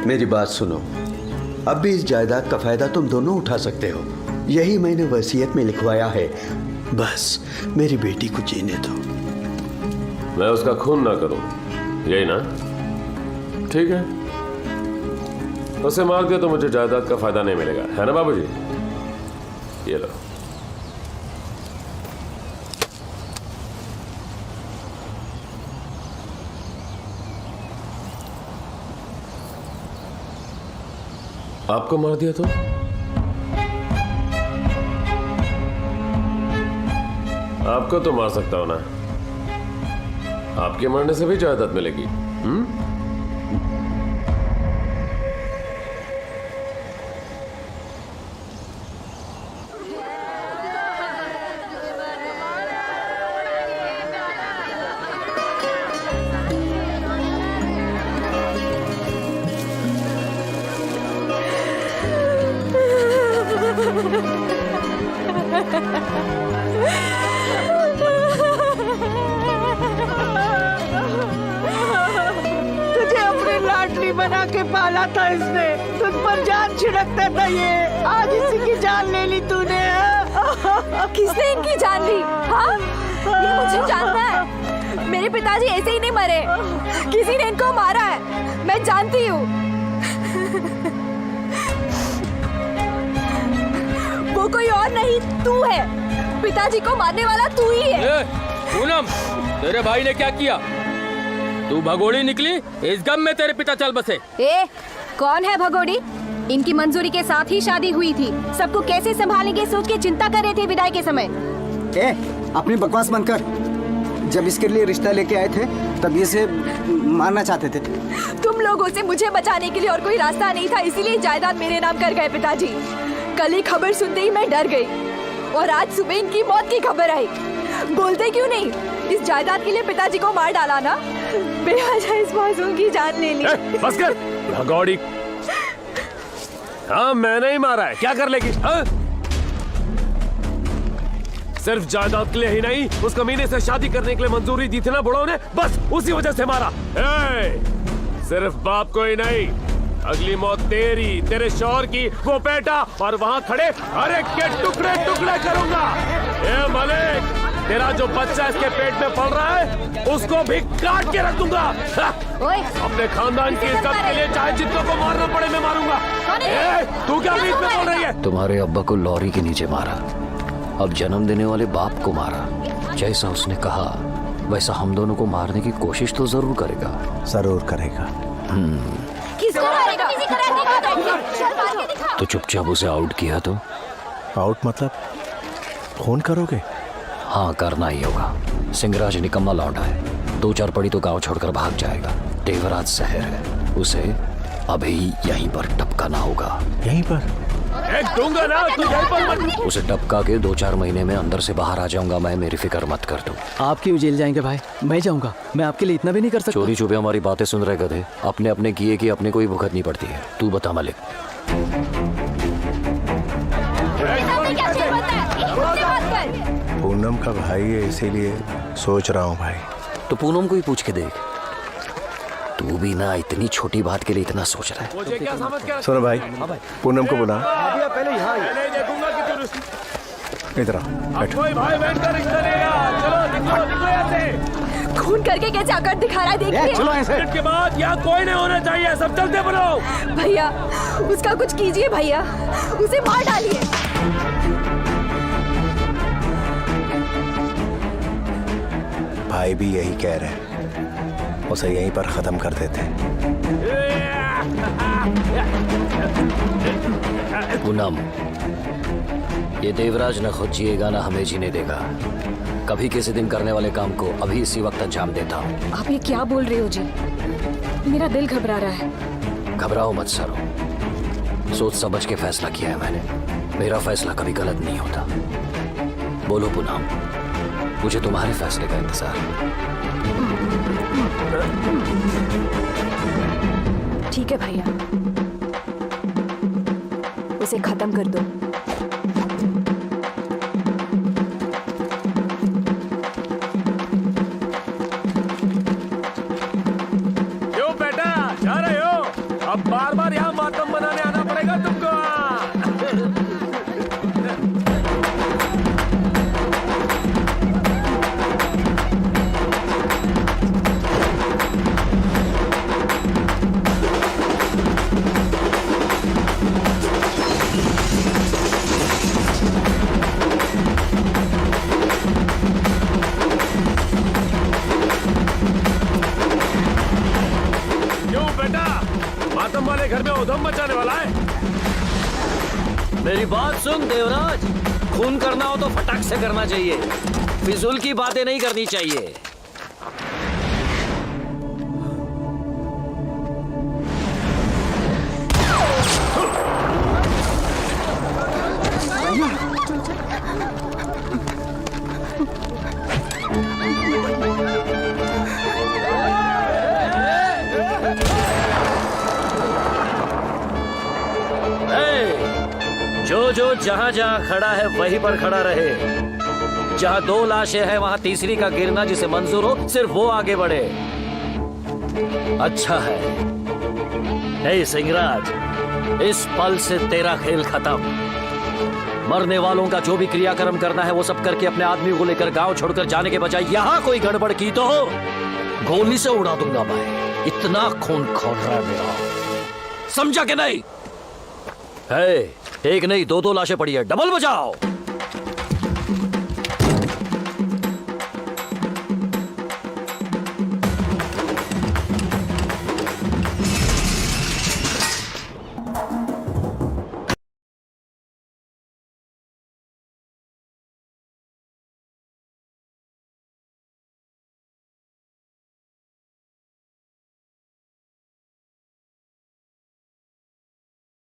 मेरी बात सुनो, अब भी इस जायदाद का फायदा तुम दोनों उठा सकते हो। यही मैंने वसीयत में लिखवाया है। बस मेरी बेटी को जीने दो। मैं उसका खून ना करूं, यही ना? ठीक है, उसे मार दिया तो मुझे जायदाद का फायदा नहीं मिलेगा, है ना बाबूजी? ये लो। आपको मार दिया तो? आपको तो मार सकता हूं ना। आपके मरने से भी जायदाद मिलेगी। तुझे अपनी लाडली बना के पाला था इसने, तुझ पर जान छिड़कता था ये, आज इसी की जान ले ली तूने। किसने इनकी जान ली? हाँ, ये मुझे जानना है। मेरे पिताजी ऐसे ही नहीं मरे, किसी ने इनको मारा है, मैं जानती हूँ। वो कोई और नहीं, तू है। पिताजी को मारने वाला तू ही है। पूनम, तेरे भाई ने क्या किया? तू भगोड़ी निकली, इस गम में तेरे पिता चल बसे। कौन है भगोड़ी? इनकी मंजूरी के साथ ही शादी हुई थी। सबको कैसे संभालेंगे सोच के चिंता कर रहे थे विदाई के समय। अपनी बकवास बंद कर। जब इसके लिए रिश्ता लेके आए थे तब इसे मारना चाहते थे। तुम लोगों से मुझे बचाने के लिए और कोई रास्ता नहीं था, इसीलिए जायदाद मेरे नाम कर गए पिताजी। कल ही खबर सुनते ही मैं डर गई और आज सुबह इनकी मौत की खबर आई। बोलते क्यों नहीं? इस जायदाद के लिए पिताजी को मार डाला ना, बेवजह इस मासूम की जान ले ली। बस कर भगौड़ी। हाँ, मैंने ही मारा है, क्या कर लेगी? हाँ? सिर्फ जायदाद के लिए ही नहीं, उस कमीने से शादी करने के लिए मंजूरी दी थी ना बुढ़ों ने, बस उसी वजह से मारा। सिर्फ बाप को ही नहीं, अगली मौत तेरी, तेरे शौहर की, वो बेटा और वहाँ खड़े हर एक के टुकड़े टुकड़े करूंगा। मलिक, तेरा जो बच्चा इसके पेट में पल रहा है उसको भी काट के रख दूंगा। अपने खानदान की इज्जत के लिए चाहे जितनों को मारना पड़े मैं मारूंगा। तू क्या बीच में बोल रही है? तुम्हारे अब्बा को लॉरी के नीचे मारा, अब जन्म देने वाले बाप को मारा। जैसा उसने कहा वैसा हम दोनों को मारने की कोशिश तो जरूर करेगा। जरूर करेगा। किसको मारेगा? तो चुपचाप उसे आउट किया तो? आउट मतलब फोन करोगे? हाँ, करना ही होगा। सिंगराज निकम्मा लौंडा है, 2-4 पड़ी तो गांव छोड़कर भाग जाएगा। देवराज शहर है, उसे अभी यहीं पर टपकाना होगा। यहीं पर? दूंगा ना, तू यहीं पर मत। उसे टपका के 2-4 महीने में अंदर से बाहर आ जाऊंगा मैं, मेरी फिक्र मत कर तू। आप क्यों जेल जाएंगे भाई? मैं जाऊंगा, मैं आपके लिए इतना भी नहीं कर सकता। चोरी छुपे हमारी बातें सुन रहे गधे, अपने अपने किए कि अपने को ही भुगतनी पड़ती है। तू बता मलिक। पूनम का भाई है, इसीलिए सोच रहा हूँ भाई। तो पूनम को ही पूछ के देख। तू भी ना इतनी छोटी बात के लिए इतना सोच रहा है। मुझे क्या समझ के? सुनो भाई, पूनम को बुला। पहले यहाँ मैं देखूंगा कि तू इधर आओ, बैठो। कोई भाई बहन का रिश्ता लेगा। चलो निकलो निकलो ऐसे। खून करके कैसे आकर दिखा रहा है, देखिए। चलो ऐसे। के बाद यहाँ कोई नहीं होना चाहिए, सब चलते बनो। भैया, उसका कुछ कीजिए भैया, उसे मार डालिए। भाई भी यही कह रहे हैं, उसे यहीं पर खत्म कर देते हैं। पूनम, ये देवराज न खुद जिएगा ना हमें जीने देगा। कभी किसी दिन करने वाले काम को अभी इसी वक्त अंजाम देता हूँ। आप ये क्या बोल रहे हो जी? मेरा दिल घबरा रहा है। घबराओ मत सरो, सोच समझ के फैसला किया है मैंने। मेरा फैसला कभी गलत नहीं होता। बोलो पूनम, मुझे तुम्हारे फैसले का इंतजार है। ठीक है भैया, उसे खत्म कर दो। क्यों बेटा जा रहे हो? अब बार मेरी बात सुन देवराज, खून करना हो तो फटाक से करना चाहिए, फिजूल की बातें नहीं करनी चाहिए। जो जो जहां जहां खड़ा है वहीं पर खड़ा रहे। जहां 2 लाशें हैं वहां तीसरी का गिरना जिसे मंजूर हो सिर्फ वो आगे बढ़े। अच्छा है। नहीं सिंहराज, इस पल से तेरा खेल खत्म। मरने वालों का जो भी क्रियाक्रम करना है वो सब करके अपने आदमी को लेकर गांव छोड़कर जाने के बजाय यहां कोई गड़बड़ की तो गोली से उड़ा दूंगा मैं। इतना खून खोल रहा है मेरा, समझा कि नहीं? है, एक नहीं 2-2 लाशें पड़ी है, डबल बजाओ।